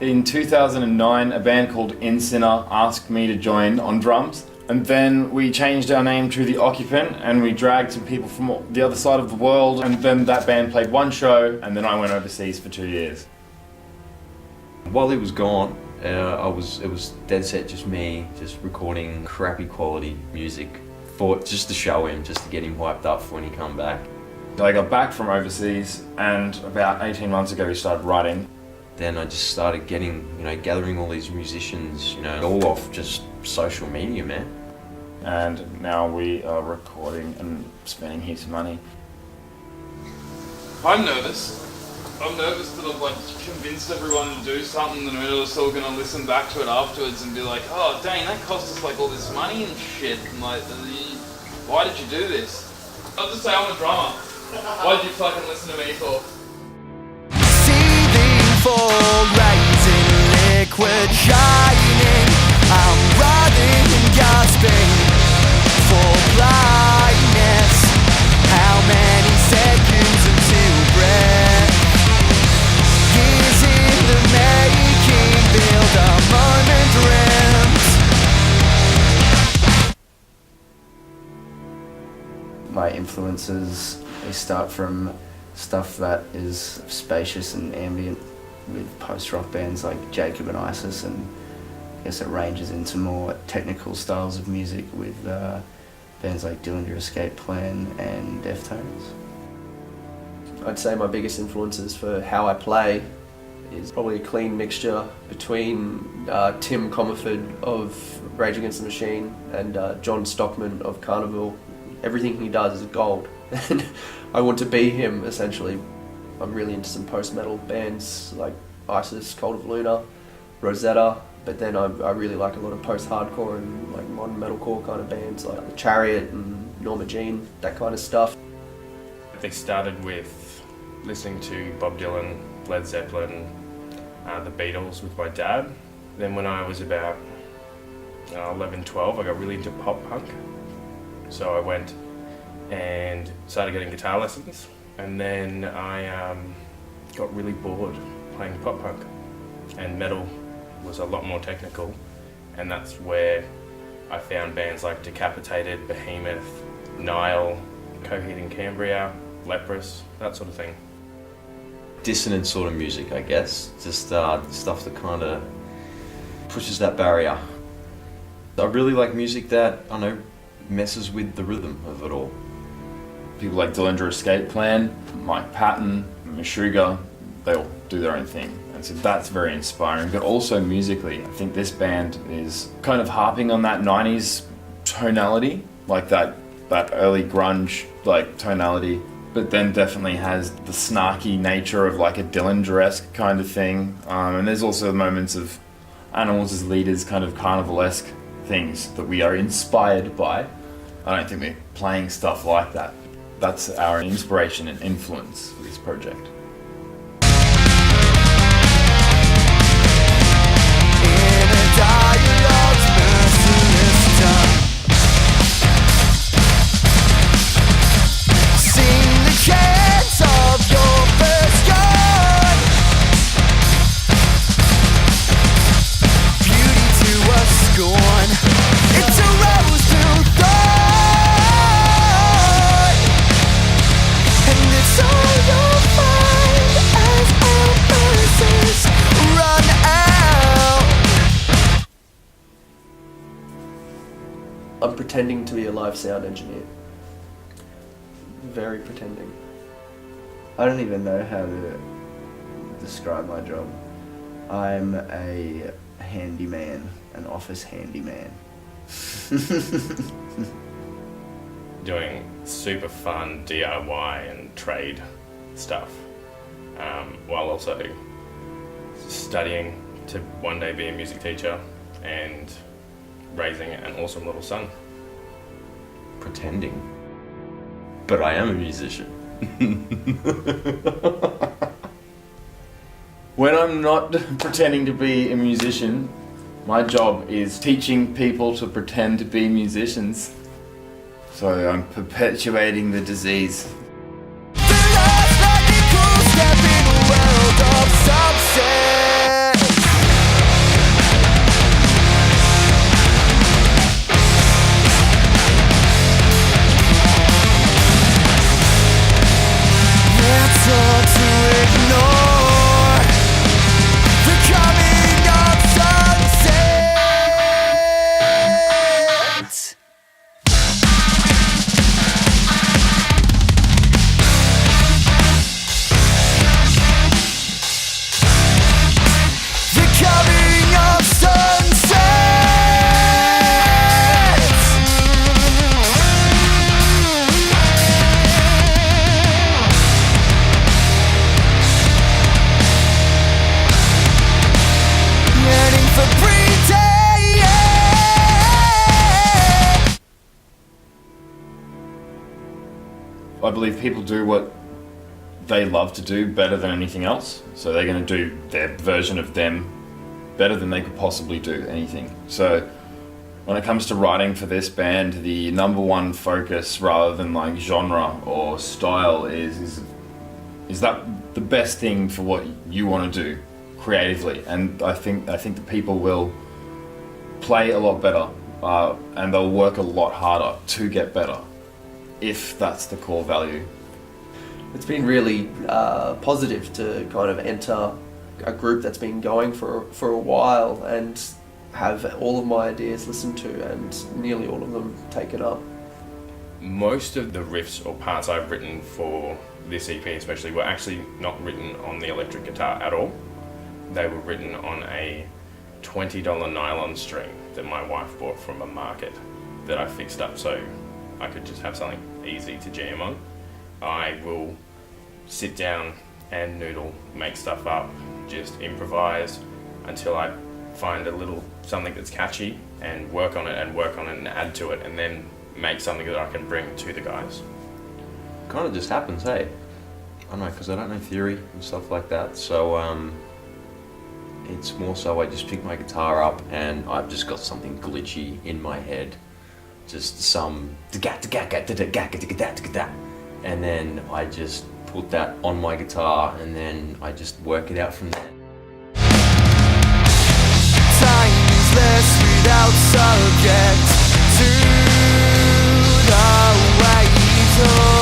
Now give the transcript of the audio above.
In 2009, a band called Incinner asked me to join on drums. And then we changed our name to The Occupant, and we dragged some people from the other side of the world, and then that band played one show, and then I went overseas for 2 years. While he was gone, it was dead set just me, just recording crappy quality music just to show him, just to get him hyped up for when he come back. I got back from overseas, and about 18 months ago we started writing. Then I just started gathering all these musicians, all off just social media, man. And now we are recording and spending heaps of money. I'm nervous. I'm nervous that I've convinced everyone to do something and we're still going to listen back to it afterwards and be like, oh dang, that cost us all this money and shit. And why did you do this? I'll just say I'm a drummer. Why did you fucking listen to me for? Seething full, rising liquid shining. I'm writhing and gasping for blindness. How many seconds until breath? Years in the making, build a moment rims. My influences, they start from stuff that is spacious and ambient with post-rock bands like Jacob and Isis, and I guess it ranges into more technical styles of music with bands like Dillinger Escape Plan and Deftones. I'd say my biggest influences for how I play is probably a clean mixture between Tim Comerford of Rage Against the Machine and John Stockman of Carnival. Everything he does is gold, and I want to be him, essentially. I'm really into some post-metal bands like Isis, Cult of Luna, Rosetta, but then I really like a lot of post-hardcore and like modern metalcore kind of bands like The Chariot and Norma Jean, that kind of stuff. They started with listening to Bob Dylan, Led Zeppelin, the Beatles with my dad. Then when I was about 11, 12, I got really into pop punk. So I went and started getting guitar lessons, and then I got really bored playing pop punk, and metal was a lot more technical, and that's where I found bands like Decapitated, Behemoth, Nile, Coheed and Cambria, Leprous, that sort of thing. Dissonant sort of music, I guess, just stuff that kind of pushes that barrier. I really like music that, messes with the rhythm of it all. People like Dillinger Escape Plan, Mike Patton, Meshuggah, they all do their own thing. And so that's very inspiring, but also musically, I think this band is kind of harping on that 90s tonality, like that early grunge tonality, but then definitely has the snarky nature of like a Dillinger-esque kind of thing. And there's also moments of Animals as Leaders, kind of carnival-esque things that we are inspired by. I don't think we're playing stuff like that. That's our inspiration and influence for this project. I'm pretending to be a live sound engineer. Very pretending. I don't even know how to describe my job. I'm a handyman, an office handyman. Doing super fun DIY and trade stuff, while also studying to one day be a music teacher and raising an awesome little son. Pretending. But I am a musician. When I'm not pretending to be a musician, my job is teaching people to pretend to be musicians. So I'm perpetuating the disease. The last lightning cool step in a world of substance. I believe people do what they love to do better than anything else. So they're going to do their version of them better than they could possibly do anything. So when it comes to writing for this band, the number one focus, rather than like genre or style, is that the best thing for what you want to do creatively. And I think the people will play a lot better, and they'll work a lot harder to get better, if that's the core value. It's been really positive to kind of enter a group that's been going for a while and have all of my ideas listened to and nearly all of them taken up. Most of the riffs or parts I've written for this EP especially were actually not written on the electric guitar at all. They were written on a $20 nylon string that my wife bought from a market that I fixed up so I could just have something easy to jam on. I will sit down and noodle, make stuff up, just improvise until I find a little something that's catchy and work on it and add to it and then make something that I can bring to the guys. Kind of just happens, hey? I don't know, because I don't know theory and stuff like that, so it's more so I just pick my guitar up and I've just got something glitchy in my head, just some and then I just put that on my guitar and then I just work it out from there. Time is less without subject to the waves of